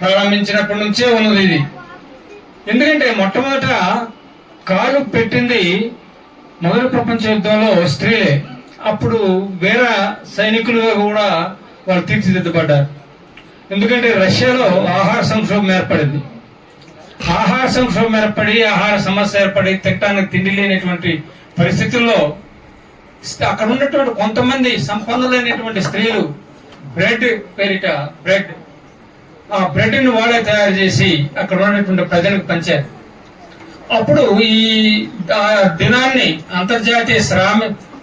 ప్రారంభించినప్పటి నుంచే ఉన్నది ఇది. ఎందుకంటే మొట్టమొదట కాలు పెట్టింది మొదటి ప్రపంచ యుద్ధంలో స్త్రీలే. అప్పుడు వేరే సైనికులుగా కూడా వాళ్ళు తీర్చిదిద్దబడ్డారు. ఎందుకంటే రష్యాలో ఆహార సంక్షోభం ఏర్పడింది. ఆహార సంక్షోభం ఏర్పడి ఆహార సమస్య ఏర్పడి తినడానికి తిండి లేనటువంటి పరిస్థితుల్లో అక్కడ ఉన్నటువంటి కొంతమంది సంపన్నులైనటువంటి స్త్రీలు బ్రెడ్ పేరిట ఆ బ్రెడ్ ని వాళ్ళే తయారు చేసి అక్కడ ఉన్నటువంటి ప్రజలకు పంచారు. అప్పుడు ఈ దినాన్ని అంతర్జాతీయ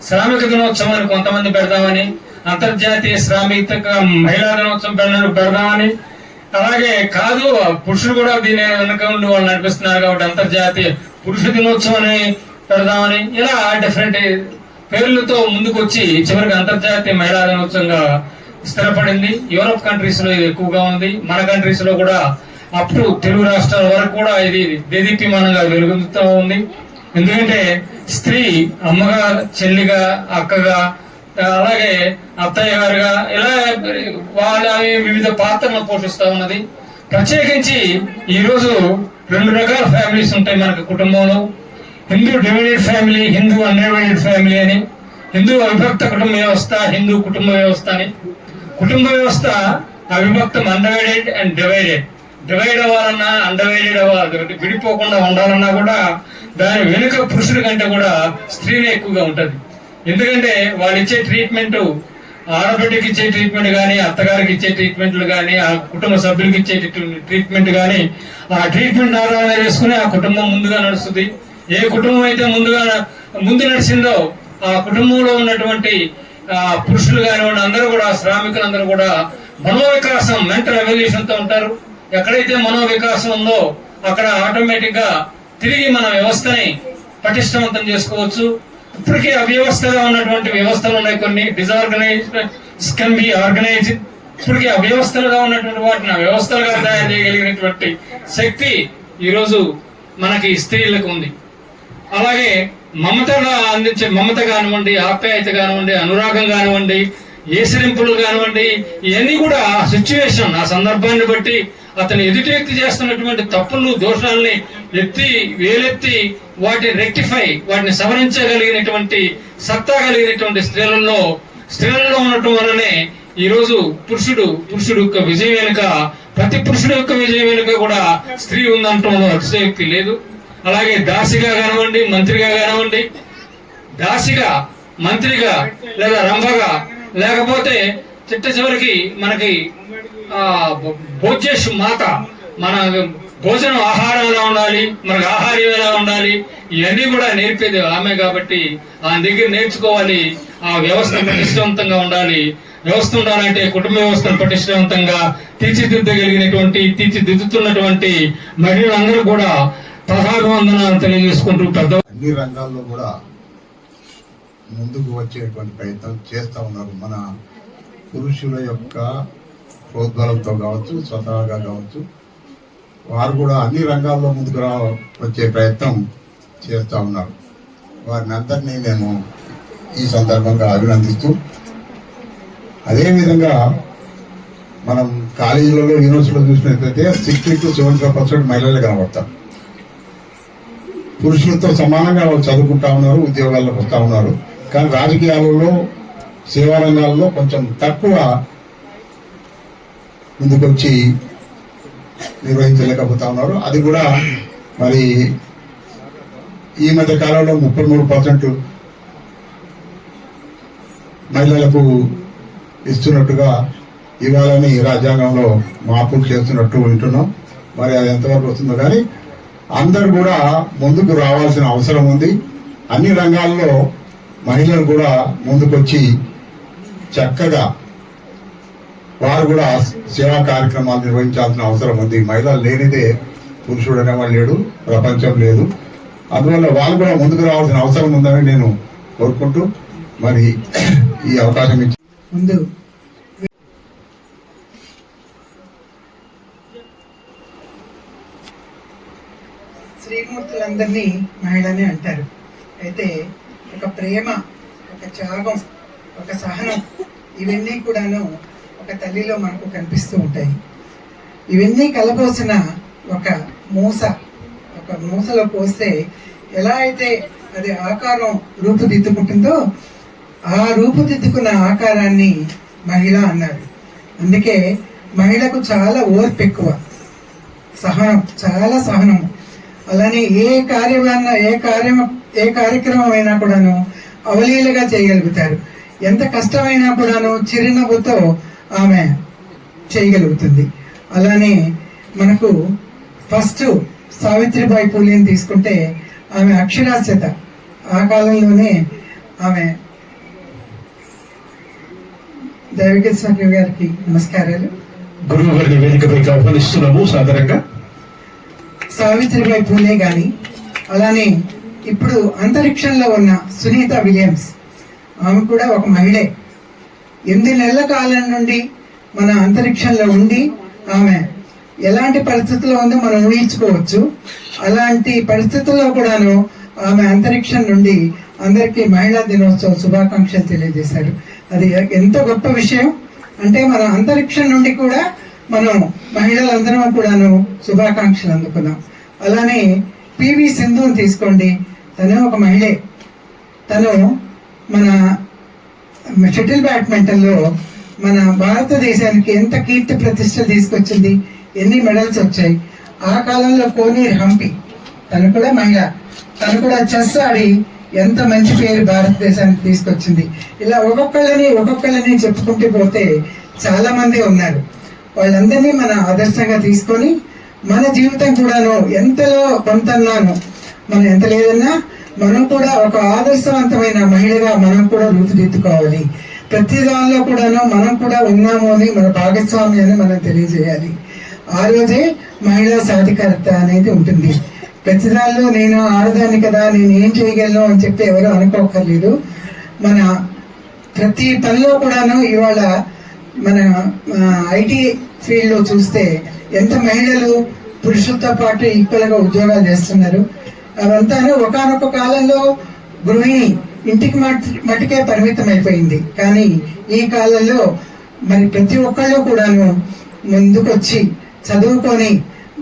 శ్రామిక దినోత్సవాన్ని కొంతమంది పెడదామని, అంతర్జాతీయ శ్రామిక మహిళా దినోత్సవం పెడదామని, అలాగే కాదు పురుషులు కూడా దీని వెనక ఉండి వాళ్ళు నడిపిస్తున్నారు కాబట్టి అంతర్జాతీయ పురుష దినోత్సవం అని పెడదామని, ఇలా డిఫరెంట్ పేర్లతో ముందుకు వచ్చి చివరికి అంతర్జాతీయ మహిళా దినోత్సవంగా స్థిరపడింది. యూరోప్ కంట్రీస్ లో ఇది ఎక్కువగా ఉంది. మన కంట్రీస్ లో కూడా అప్ టు తెలుగు రాష్ట్రాల వరకు కూడా ఇది దేదీప్యమానంగా వెలుగుతూ ఉంది. ఎందుకంటే స్త్రీ అమ్మగా, చెల్లిగా, అక్కగా, అలాగే అత్తయ్య గారుగా ఇలా వాళ్ళ వివిధ పాత్రలను పోషిస్తూ ఉన్నది. ప్రత్యేకించి ఈరోజు 2 రకాల ఫ్యామిలీస్ ఉంటాయి మనకు కుటుంబంలో. Hindu divided family, Hindu undivided family అని. హిందూ అవిభక్త కుటుంబ వ్యవస్థ, హిందూ కుటుంబ వ్యవస్థ అని. కుటుంబ వ్యవస్థ అవిభక్తం, అన్డివైడెడ్ అండ్ డివైడెడ్. డివైడ్ అవ్వాలన్నా, అన్డివైడెడ్ అవ్వాలి, విడిపోకుండా ఉండాలన్నా కూడా దాని వెనుక పురుషుడి కంటే కూడా స్త్రీనే ఎక్కువగా ఉంటది. ఎందుకంటే వాళ్ళు ఇచ్చే ట్రీట్మెంట్, ఆడబిడ్డకి ఇచ్చే ట్రీట్మెంట్ కానీ, అత్తగారికి ఇచ్చే ట్రీట్మెంట్లు కానీ, ఆ కుటుంబ సభ్యులకి ఇచ్చే ట్రీట్మెంట్ కానీ, ఆ ట్రీట్మెంట్ ఆధారంగా చేసుకుని ఆ కుటుంబం ముందుగా నడుస్తుంది. ఏ కుటుంబం అయితే ముందు నడిచిందో ఆ కుటుంబంలో ఉన్నటువంటి పురుషులు కానివ్వండి అందరూ కూడా, శ్రామికులందరూ కూడా మనోవికాసం, మెంటల్ ఎవల్యూషన్ తో ఉంటారు. ఎక్కడైతే మనోవికాసం ఉందో అక్కడ ఆటోమేటిక్ గా తిరిగి మన వ్యవస్థని పటిష్టవంతం చేసుకోవచ్చు. ఇప్పటికే అవ్యవస్థగా ఉన్నటువంటి వ్యవస్థలు ఉన్నాయి కొన్ని. Disorganised can be organised. ఇప్పటికే అవ్యవస్థలుగా ఉన్నటువంటి వాటిని వ్యవస్థలుగా తయారు చేయగలిగినటువంటి శక్తి ఈరోజు మనకి స్త్రీలకు ఉంది. అలాగే మమతగా అందించే మమత కానివ్వండి, ఆప్యాయత కానివ్వండి, అనురాగం కానివ్వండి, ఏసరింపులు కానివ్వండి, ఇవన్నీ కూడా సిచ్యువేషన్, ఆ సందర్భాన్ని బట్టి అతను ఎదుటి వ్యక్తి చేస్తున్నటువంటి తప్పులు, దోషాలని వేలెత్తి వాటిని రెక్టిఫై, వాటిని సవరించగలిగినటువంటి సత్తా కలిగినటువంటి స్త్రీలలో ఉండటం వల్లనే ఈరోజు పురుషుడు యొక్క విజయం వెనుక, ప్రతి పురుషుడు యొక్క విజయం వెనుక కూడా స్త్రీ ఉందంటంలో అతిశయోక్తి లేదు. అలాగే దాసిగా కానివ్వండి, మంత్రిగా కానివ్వండి, దాసిగా, మంత్రిగా లేదా రంభగా, లేకపోతే చిట్ట చివరికి మనకి భోజ్యేషు మాత, మన భోజనం ఆహారం ఎలా ఉండాలి, మనకు ఆహార్యం ఎలా ఉండాలి, ఇవన్నీ కూడా నేర్పేది ఆమె. కాబట్టి ఆమె దగ్గర నేర్చుకోవాలి. ఆ వ్యవస్థ పటిష్టవంతంగా ఉండాలి. వ్యవస్థ ఉండాలంటే కుటుంబ వ్యవస్థను పటిష్టవంతంగా తీర్చిదిద్దుతున్నటువంటి మహిళలందరూ కూడా ప్రధానవందనాలు తెలియజేసుకుంటూ అన్ని రంగాల్లో కూడా ముందుకు వచ్చేటువంటి ప్రయత్నం చేస్తూ ఉన్నారు. మన పురుషుల యొక్క ప్రోద్బలంతో కావచ్చు, స్వతహాగా కావచ్చు, వారు కూడా అన్ని రంగాల్లో ముందుకు వచ్చే ప్రయత్నం చేస్తూ ఉన్నారు. వారిని అందరినీ నేను ఈ సందర్భంగా అభినందిస్తూ, అదేవిధంగా మనం కాలేజీలలో, యూనివర్సిటీలో చూసినట్లయితే 60 to 75% మహిళలే కనబడతారు. పురుషులతో సమానంగా వాళ్ళు చదువుకుంటా ఉన్నారు, ఉద్యోగాల్లో వస్తూ ఉన్నారు. కానీ రాజకీయాలలో, సేవా రంగాల్లో కొంచెం తక్కువ ముందుకొచ్చి నిర్వహించలేకపోతా ఉన్నారు. అది కూడా మరి ఈ మధ్య కాలంలో 33% మహిళలకు ఇస్తున్నట్టుగా ఇవ్వాలని రాజ్యాంగంలో మార్పులు చేస్తున్నట్టు వింటున్నాం. మరి అది ఎంతవరకు వస్తుందో కానీ అందరూ కూడా ముందుకు రావాల్సిన అవసరం ఉంది. అన్ని రంగాల్లో మహిళలు కూడా ముందుకొచ్చి చక్కగా వారు కూడా సేవా కార్యక్రమాలు నిర్వహించాల్సిన అవసరం ఉంది. మహిళలు లేనిదే పురుషుడు అనేవాళ్ళు లేడు, ప్రపంచం లేదు. అందువల్ల వాళ్ళు కూడా ముందుకు రావాల్సిన అవసరం ఉందని నేను కోరుకుంటూ మరి ఈ అవకాశం ఇచ్చి ముందు శ్రీమూర్తులందరినీ మహిళనే అంటారు. అయితే ఒక ప్రేమ, ఒక త్యాగం, ఒక సహనం, ఇవన్నీ కూడాను ఒక తల్లిలో మనకు కనిపిస్తూ ఉంటాయి. ఇవన్నీ కలబోసిన ఒక మూసలో పోస్తే ఎలా అయితే అది ఆకారం రూపుదిద్దుకుంటుందో ఆ రూపుదిద్దుకున్న ఆకారాన్ని మహిళ అన్నారు. అందుకే మహిళకు చాలా ఓర్పు ఎక్కువ, చాలా సహనం. అలానే ఏ కార్యక్రమం అయినా కూడాను అవలీలగా చేయగలుగుతారు. ఎంత కష్టమైనా కూడాను చిరునవ్వుతో ఆమె చేయగలుగుతుంది. అలానే మనకు ఫస్ట్ సావిత్రిబాయి పూలేని తీసుకుంటే ఆమె అక్షరాస్యత, ఆ కాలంలోనే ఆమె. దైవకేశ్వర గారికి నమస్కారాలు. గురువు గారిని వేదికపైకి ఆహ్వానిస్తున్నాము సాధారణంగా. సావిత్రిబాయి పూలే గాని, అలానే ఇప్పుడు అంతరిక్షంలో ఉన్న సునీత విలియమ్స్, ఆమె కూడా ఒక మహిళే. 8 నెలల కాలం నుండి మన అంతరిక్షంలో ఉండి ఆమె ఎలాంటి పరిస్థితుల్లో ఉందో మనం ఊహించుకోవచ్చు. అలాంటి పరిస్థితుల్లో కూడాను ఆమె అంతరిక్షం నుండి అందరికీ మహిళా దినోత్సవ శుభాకాంక్షలు తెలియజేశారు. అది ఎంత గొప్ప విషయం అంటే మన అంతరిక్షం నుండి కూడా మనం మహిళలందరం కూడాను శుభాకాంక్షలు అందుకున్నాం. అలానే పివి సింధుని తీసుకోండి, తను ఒక మహిళే. తను మన షటిల్ బ్యాడ్మింటన్లో మన భారతదేశానికి ఎంత కీర్తి ప్రతిష్టలు తీసుకొచ్చింది, ఎన్ని మెడల్స్ వచ్చాయి. ఆ కాలంలో కోనేరు హంపి, తను కూడా మహిళ. తను కూడా చెస్ ఆడి ఎంత మంచి పేరు భారతదేశానికి తీసుకొచ్చింది. ఇలా ఒక్కొక్కళ్ళని చెప్పుకుంటూ పోతే చాలా మంది ఉన్నారు. వాళ్ళందరినీ మన ఆదర్శంగా తీసుకొని మన జీవితం కూడాను ఎంతలో కొంతన్నాను మనం ఎంత లేదన్నా మనం కూడా ఒక ఆదర్శవంతమైన మహిళగా మనం కూడా రూపుదిద్దుకోవాలి. ప్రతి దానిలో కూడాను మనం కూడా ఉన్నాము అని మన భాగస్వామ్యాన్ని మనం తెలియజేయాలి. ఆ రోజే మహిళా సాధికారత అనేది ఉంటుంది. ప్రతి దానిలో నేను ఆడదాన్ని కదా, నేను ఏం చేయగలను అని చెప్పి ఎవరు అనుకోకర్లేదు. మన ప్రతి పనిలో కూడాను ఇవాళ మన ఐటీ ఫీల్డ్ లో చూస్తే ఎంత మహిళలు పురుషులతో పాటు ఈక్వల్ గా ఉద్యోగాలు చేస్తున్నారు. అవంతాను ఒకానొక కాలంలో గృహిణి ఇంటికి మటుకే పరిమితం అయిపోయింది. కానీ ఈ కాలంలో మరి ప్రతి ఒక్కళ్ళు కూడాను ముందుకొచ్చి చదువుకొని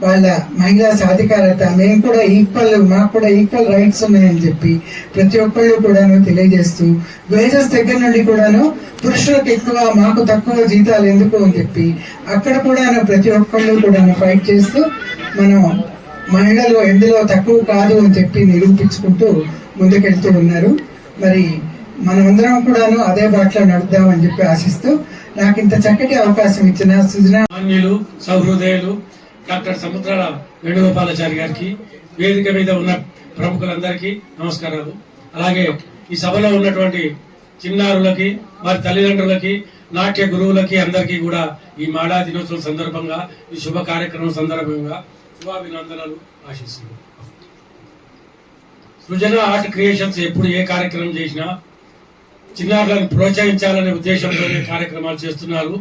వాళ్ళ మహిళా సాధికారత, మేము కూడా ఈక్వల్, మాకు కూడా ఈక్వల్ రైట్స్ ఉన్నాయని చెప్పి ప్రతి ఒక్కళ్ళు కూడాను తెలియజేస్తూ, వేజెస్ దగ్గర నుండి కూడాను పురుషులకు ఎక్కువ మాకు తక్కువ జీతాలు ఎందుకు అని చెప్పి అక్కడ కూడాను ప్రతి ఒక్కళ్ళు కూడాను ఫైట్ చేస్తూ మనం మహిళలు ఎందులో తక్కువ కాదు అని చెప్పి నిరూపించుకుంటూ ముందుకెళ్తూ ఉన్నారు. మరి మనమందరం కూడాను అదే బాటలో నడుద్దామని చెప్పి ఆశిస్తూ నాకు ఇంత చక్కటి అవకాశం ఇచ్చిన సుజనా మాన్యులు, సౌహృదయులు డాక్టర్ సముద్రాల వేణుగోపాలాచారి గారికి, వేదిక మీద ఉన్న ప్రముఖులందరికీ నమస్కారాలు. అలాగే ఈ సభలో ఉన్నటువంటి చిన్నారులకి, వారి తల్లిదండ్రులకి, నాట్య గురువులకి అందరికీ కూడా ఈ మహిళా దినోత్సవం సందర్భంగా, ఈ శుభ కార్యక్రమం సందర్భంగా శుభాభినందనలు ఆశిస్తున్నాను. సృజన ఆర్ట్ క్రియేషన్స్ ఎప్పుడు ఏ కార్యక్రమం చేసినా చిన్నారులను ప్రోత్సహించాలనే ఉద్దేశంతోనే కార్యక్రమాలు చేస్తున్నారు.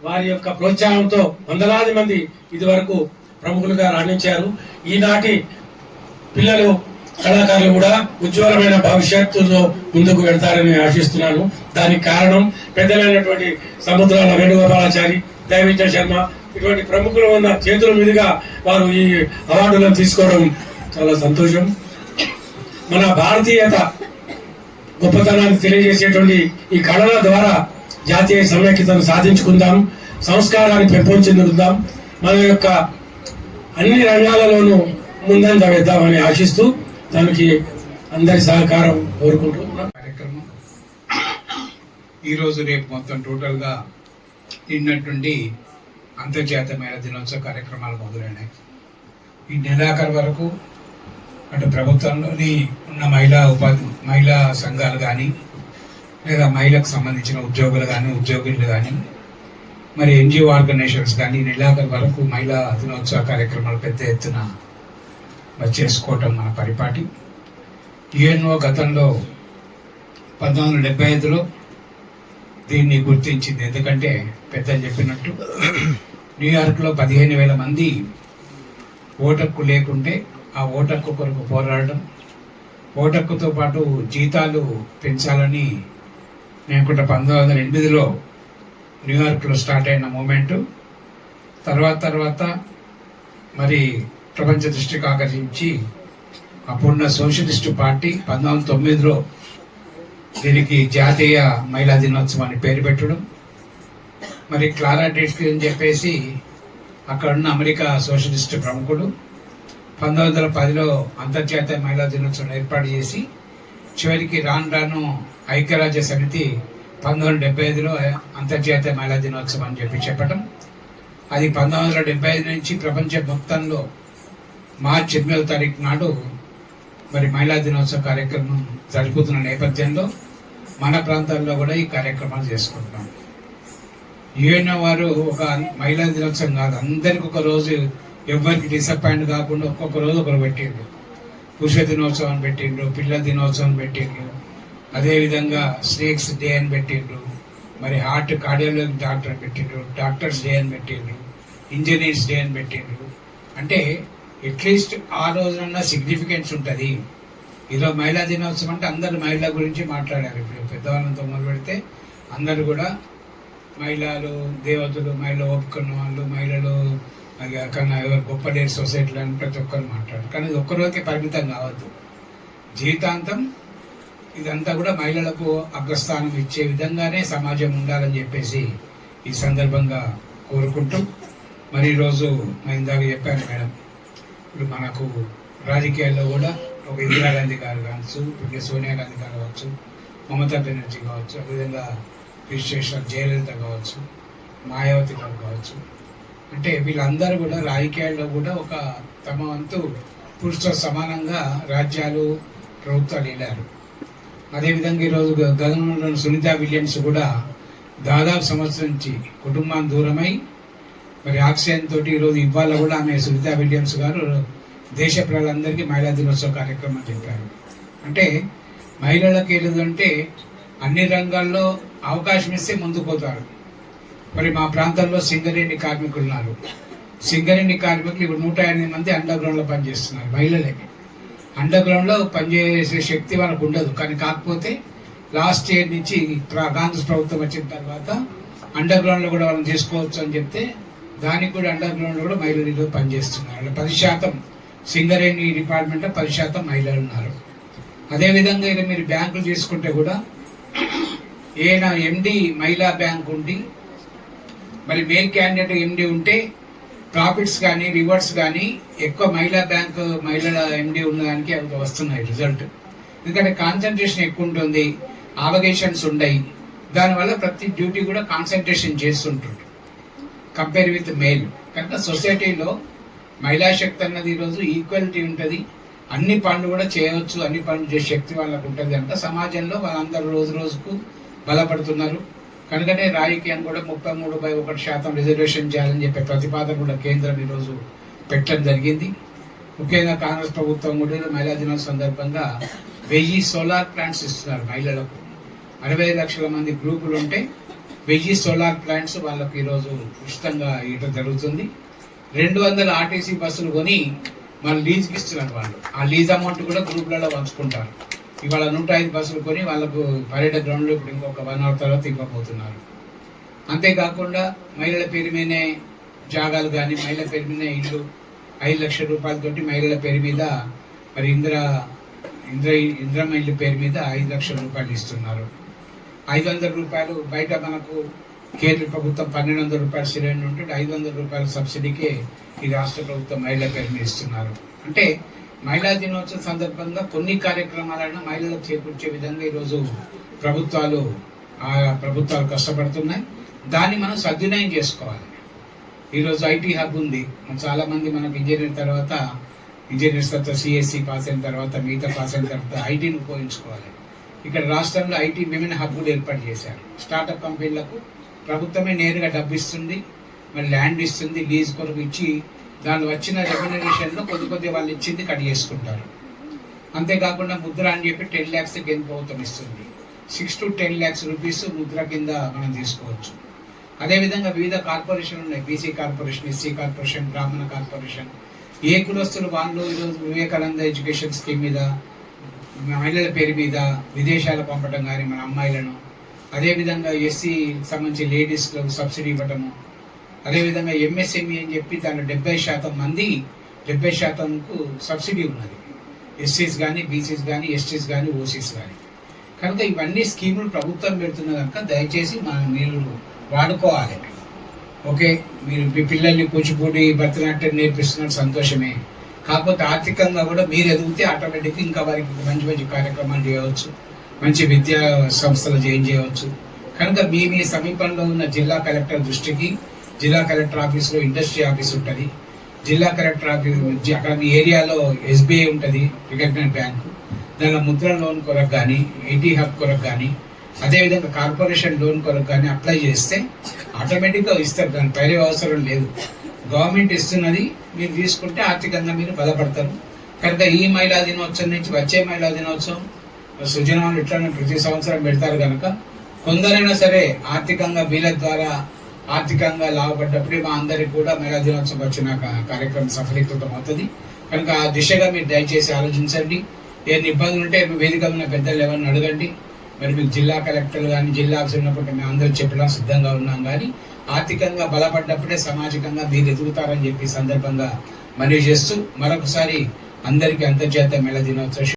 వారి యొక్క ప్రోత్సాహంతో వందలాది మంది ఇదివరకు ప్రముఖులుగా రాణించారు. ఈనాటి పిల్లలు, కళాకారులు కూడా ఉజ్వలమైన భవిష్యత్తులో ముందుకు వెళ్తారని ఆశిస్తున్నాను. దానికి కారణం పెద్దలైనటువంటి సముద్రాల వేణుగోపాలాచారి, దైవించ శర్మ ఇటువంటి ప్రముఖులు ఉన్న చేతుల మీదుగా వారు ఈ అవార్డులను తీసుకోవడం చాలా సంతోషం. మన భారతీయత గొప్పతనాన్ని తెలియజేసేటువంటి ఈ కళల ద్వారా జాతీయ సమైక్యతను సాధించుకుందాం, సంస్కారాన్ని పెంపొందించుకుందాం, మన యొక్క అన్ని రంగాలలోనూ ముందంజ వేద్దామని ఆశిస్తూ దానికి అందరి సహకారం కోరుకుంటున్నాం. కార్యక్రమం ఈరోజు రేపు మొత్తం టోటల్గా నిన్నట్టుండి అంతర్జాతీయ మహిళా దినోత్సవ కార్యక్రమాలు మొదలైనాయి. ఈ నెలాఖరు వరకు అటు ప్రభుత్వంలోని ఉన్న మహిళా సంఘాలు కానీ, లేదా మహిళకు సంబంధించిన ఉద్యోగులు కానీ, ఉద్యోగులు కానీ, మరి ఎన్జిఓ ఆర్గనైజేషన్స్ కానీ నెలాఖరు వరకు మహిళా దినోత్సవ కార్యక్రమాలు పెద్ద ఎత్తున మరి చేసుకోవటం మన పరిపాటి. యుఎన్ఓ గతంలో 1975లో దీన్ని గుర్తించింది. ఎందుకంటే పెద్దలు చెప్పినట్టు న్యూయార్క్లో 15,000 మంది ఓటక్కు లేకుంటే ఆ ఓటక్కు కొరకు పోరాడడం, ఓటక్కుతో పాటు జీతాలు పెంచాలని నేను కూడా 1908లో న్యూయార్క్లో స్టార్ట్ అయిన మూమెంటు తర్వాత మరి ప్రపంచ దృష్టికి ఆకర్షించి అప్పుడున్న సోషలిస్టు పార్టీ 1909లో దీనికి జాతీయ మహిళా దినోత్సవం అని పేరు పెట్టడం, మరి క్లారా డెట్స్కీ అని చెప్పేసి అక్కడున్న అమెరికా సోషలిస్టు ప్రముఖుడు 1910లో అంతర్జాతీయ మహిళా దినోత్సవం ఏర్పాటు చేసి చివరికి రాను ఐక్యరాజ్య సమితి 1975లో అంతర్జాతీయ మహిళా దినోత్సవం అని చెప్పడం, అది 1975 నుంచి ప్రపంచ మొత్తంలో మార్చి 8వ తారీఖు నాడు మరి మహిళా దినోత్సవ కార్యక్రమం జరుపుతున్న నేపథ్యంలో మన ప్రాంతాల్లో కూడా ఈ కార్యక్రమాలు చేసుకుంటున్నాం. యుఎన్ఓ వారు ఒక మహిళా దినోత్సవం కాదు, అందరికి ఒక రోజు ఎవరికి డిసప్పాయింట్ కాకుండా ఒక్కొక్క రోజు ఒకరు పెట్టిండ్రు. పురుష దినోత్సవం పెట్టిండ్రు, పిల్లల దినోత్సవం పెట్టిండ్రు, అదేవిధంగా స్నేక్స్ డే అని పెట్టిండ్రు, మరి హార్ట్ కార్డియాలజీ డాక్టర్ పెట్టిండ్రు, డాక్టర్స్ డే అని పెట్టిండ్రు, ఇంజనీర్స్ డే అని పెట్టిండ్రు. అంటే అట్లీస్ట్ ఆ రోజున సిగ్నిఫికెన్స్ ఉంటుంది. ఈరోజు మహిళా దినోత్సవం అంటే అందరు మహిళల గురించి మాట్లాడారు. ఇప్పుడు పెద్దవాళ్ళంతో మొదలు పెడితే అందరు కూడా మహిళలు దేవతలు, మహిళలు ఒప్పుకున్న వాళ్ళు, మహిళలు కన్నా ఎవరు గొప్ప లేరు సొసైటీలో అని ప్రతి ఒక్కరు మాట్లాడారు. కానీ ఇది ఒక్కరోజుకే పరిమితం కావద్దు, జీవితాంతం ఇదంతా కూడా మహిళలకు అగ్రస్థానం ఇచ్చే విధంగానే సమాజం ఉండాలని చెప్పేసి ఈ సందర్భంగా కోరుకుంటూ, మరి ఈరోజు నేను ఇందాక చెప్పాను మేడం, ఇప్పుడు మనకు రాజకీయాల్లో కూడా ఒక ఇందిరాగాంధీ గారు కావచ్చు, ఇప్పుడు సోనియా గాంధీ గారు కావచ్చు, మమతా బెనర్జీ కావచ్చు, అదేవిధంగా రిజిస్ట్రేషన్ జయలలిత కావచ్చు, మాయావతి గారు కావచ్చు, అంటే వీళ్ళందరూ కూడా రాజకీయాల్లో కూడా ఒక తమ వంతు పురుషుతో సమానంగా రాజ్యాలు ప్రభుత్వాలు వెళ్ళారు. అదేవిధంగా ఈరోజు గతంలో సునీత విలియమ్స్ కూడా దాదాపు సంవత్సరం నుంచి కుటుంబాన్ని దూరమై మరి ఆక్సిజన్ తోటి ఈరోజు ఇవాళ కూడా ఆమె సునీత విలియమ్స్ గారు దేశ ప్రజలందరికీ మహిళా దినోత్సవ కార్యక్రమం చెప్పారు. అంటే మహిళలకు ఏదంటే అన్ని రంగాల్లో అవకాశం ఇస్తే ముందుకు పోతారు. మరి మా ప్రాంతంలో సింగరేణి కార్మికులు ఉన్నారు. సింగరేణి కార్మికులు ఇప్పుడు 108 మంది అండర్ గ్రౌండ్లో పనిచేస్తున్నారు. మహిళలే అండర్ గ్రౌండ్లో పనిచేసే శక్తి వాళ్ళకు ఉండదు. కానీ కాకపోతే లాస్ట్ ఇయర్ నుంచి కాంగ్రెస్ ప్రభుత్వం వచ్చిన తర్వాత అండర్ గ్రౌండ్లో కూడా వాళ్ళని చేసుకోవచ్చు అని చెప్తే దానికి కూడా అండర్ గ్రౌండ్లో కూడా మహిళలు పనిచేస్తున్నారు. 10% సింగరేణి డిపార్ట్మెంట్లో 10% మహిళలు ఉన్నారు. అదేవిధంగా ఇక మీరు బ్యాంకులు తీసుకుంటే కూడా ఏనా ఎండి మహిళా బ్యాంక్ ఉండి మరి మేల్ క్యాండిడేట్ ఎండి ఉంటే ప్రాఫిట్స్ కానీ రివార్డ్స్ కానీ ఎక్కువ మహిళా బ్యాంక్ మహిళల ఎండి ఉన్నదానికి అవి వస్తున్నాయి రిజల్ట్. ఎందుకంటే కాన్సన్ట్రేషన్ ఎక్కువ ఉంటుంది, ఆబ్లిగేషన్స్ ఉన్నాయి, దానివల్ల ప్రతి డ్యూటీ కూడా కాన్సన్ట్రేషన్ చేస్తుంటుంది కంపేర్ విత్ మేల్. కనుక సొసైటీలో మహిళా శక్తి అన్నది ఈరోజు ఈక్వాలిటీ ఉంటుంది, అన్ని పనులు కూడా చేయవచ్చు, అన్ని పనులు చేసే శక్తి వాళ్ళకు ఉంటుంది. కనుక సమాజంలో వాళ్ళందరూ రోజు రోజుకు బలపడుతున్నారు. కనుకనే రాజకీయం కూడా 33/1% రిజర్వేషన్ చేయాలని చెప్పే ప్రతిపాదన కూడా కేంద్రం ఈరోజు పెట్టడం జరిగింది. ముఖ్యంగా కాంగ్రెస్ ప్రభుత్వం కూడా మహిళా దినోత్సవం సందర్భంగా 1000 సోలార్ ప్లాంట్స్ ఇస్తున్నారు మహిళలకు. 60 లక్షల మంది గ్రూపులు ఉంటే 1000 సోలార్ ప్లాంట్స్ వాళ్ళకు ఈరోజు ఉచితంగా ఇవ్వడం జరుగుతుంది. 200 ఆర్టీసీ బస్సులు కొని వాళ్ళు లీజ్కి ఇస్తున్నారు. వాళ్ళు ఆ లీజ్ అమౌంట్ కూడా గ్రూపులలో పంచుకుంటారు. ఇవాళ 105 బస్సులు కొని వాళ్ళకు పర్యటన గ్రౌండ్లో ఇప్పుడు ఇంకొక 1 అవర్ తర్వాత ఇవ్వబోతున్నారు. అంతేకాకుండా మహిళల పేరు మీదనే జాగాలు కానీ మహిళల పేరు మీద ఇల్లు 5 లక్షల రూపాయలతోటి మహిళల పేరు మీద మరి ఇంద్రమ్మ ఇల్లు పేరు మీద 5 లక్షల రూపాయలు ఇస్తున్నారు. 500 రూపాయలు బయట మనకు కేంద్ర ప్రభుత్వం 1200 రూపాయలు సిలిండర్ ఉంటే 500 రూపాయల సబ్సిడీకే ఈ రాష్ట్ర ప్రభుత్వం మహిళల పేరు మీద ఇస్తున్నారు. అంటే మహిళా దినోత్సవం సందర్భంగా కొన్ని కార్యక్రమాలను మహిళలకు చేకూర్చే విధంగా ఈరోజు ప్రభుత్వాలు కష్టపడుతున్నాయి. దాన్ని మనం సద్వినియోగం చేసుకోవాలి. ఈరోజు ఐటీ హబ్ ఉంది. చాలా మంది మనకు ఇంజనీర్స్ తర్వాత సిఎస్సి పాస్ అయిన తర్వాత మిగతా పాస్ అయిన తర్వాత ఐటీని ఉపయోగించుకోవాలి. ఇక్కడ రాష్ట్రంలో ఐటీ విమెన్ హబ్ కూడా ఏర్పాటు చేశారు. స్టార్టప్ కంపెనీలకు ప్రభుత్వమే నేరుగా డబ్బు ఇస్తుంది, మరి ల్యాండ్ ఇస్తుంది, లీజ్ కొరకు ఇచ్చి దాని వచ్చిన రెమ్యునరేషన్లో కొద్ది వాళ్ళు ఇచ్చింది కట్ చేసుకుంటారు. అంతేకాకుండా ముద్ర అని చెప్పి 10 lakhs కేంద్ర ప్రభుత్వం ఇస్తుంది. 6 to 10 lakhs రూపీస్ ముద్ర కింద మనం తీసుకోవచ్చు. అదేవిధంగా వివిధ కార్పొరేషన్లు ఉన్నాయి. బీసీ కార్పొరేషన్, ఎస్సీ కార్పొరేషన్, బ్రాహ్మణ కార్పొరేషన్. ఏ కులస్తులు వాళ్ళు ఈరోజు వివేకానంద ఎడ్యుకేషన్ స్కీమ్ మీద మహిళల పేరు మీద విదేశాలు పంపడం కానీ మన అమ్మాయిలను, అదేవిధంగా ఎస్సీ సంబంధించి లేడీస్లకు సబ్సిడీ ఇవ్వటము, అదేవిధంగా ఎంఎస్ఎంఈ అని చెప్పి దాంట్లో 70% మంది 70%కు సబ్సిడీ ఉన్నది. ఎస్సీస్ కానీ, బీసీస్ కానీ, ఎస్టీస్ కానీ, ఓసీస్ కానీ. కనుక ఇవన్నీ స్కీములు ప్రభుత్వం పెడుతున్న కనుక దయచేసి మీరు వాడుకోవాలి. ఓకే, మీరు మీ పిల్లల్ని కూచిపూడి, భరతనాట్యం నేర్పిస్తున్నారు, సంతోషమే. కాకపోతే ఆర్థికంగా కూడా మీరు ఎదిగితే ఆటోమేటిక్గా ఇంకా వారికి మంచి మంచి కార్యక్రమాలు చేయవచ్చు, మంచి విద్యా సంస్థలు చేయవచ్చు. కనుక మీ సమీపంలో ఉన్న జిల్లా కలెక్టర్ దృష్టికి, జిల్లా కలెక్టర్ ఆఫీస్లో ఇండస్ట్రీ ఆఫీస్ ఉంటుంది, జిల్లా కలెక్టర్ ఆఫీస్ అక్కడ మీ ఏరియాలో ఎస్బీఐ ఉంటుంది, రికగ్నైజ్ బ్యాంకు, దానిలో ముద్ర లోన్ కొరకు కానీ, ఐటీ హబ్ కొరకు కానీ, అదేవిధంగా కార్పొరేషన్ లోన్ కొరకు కానీ అప్లై చేస్తే ఆటోమేటిక్గా ఇస్తారు. దాని పైరే అవసరం లేదు. గవర్నమెంట్ ఇస్తున్నది మీరు తీసుకుంటే ఆర్థికంగా మీరు బలపడతారు. కనుక ఈ మహిళా దినోత్సవం నుంచి వచ్చే మహిళా దినోత్సవం సుజనాలు ఇట్లా ప్రతి సంవత్సరం పెడతారు. కనుక కొందరైనా సరే ఆర్థికంగా వీళ్ళ ద్వారా ఆర్థికంగా లాభపడ్డప్పుడే మా అందరికి కూడా మహిళా దినోత్సవం వచ్చిన కార్యక్రమం సఫలీకృతం అవుతుంది. కనుక ఆ దిశగా మీరు దయచేసి ఆలోచించండి. ఏమైనా ఇబ్బందులు ఉంటే వేదిక ఉన్న పెద్దలు ఎవరిని అడగండి. మరి మీకు జిల్లా కలెక్టర్ కానీ, జిల్లా ఆఫీసర్ ఉన్నప్పుడు మేము అందరూ చెప్పడం సిద్ధంగా ఉన్నాం. కానీ ఆర్థికంగా బలపడ్డప్పుడే సామాజికంగా మీరు ఎదుగుతారని చెప్పి సందర్భంగా మనవి చేస్తూ మరొకసారి అందరికీ అంతర్జాతీయ మహిళా దినోత్సవ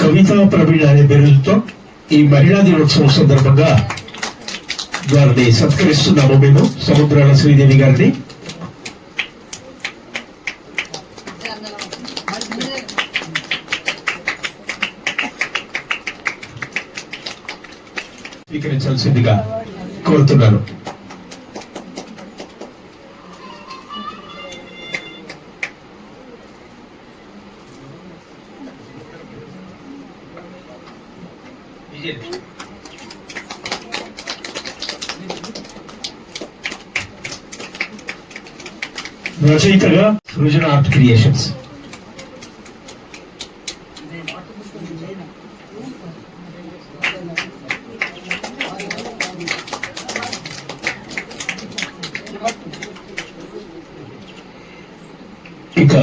కవితా ప్రవీణ అనే బిరుదుతో ఈ మహిళా దినోత్సవం సందర్భంగా వారిని సత్కరిస్తున్నాము మేము. సముద్రాల శ్రీదేవి గారిని స్వీకరించాల్సిందిగా కోరుతున్నాను. రచయితగా సృజన ఆర్ట్ క్రియేషన్స్. ఇక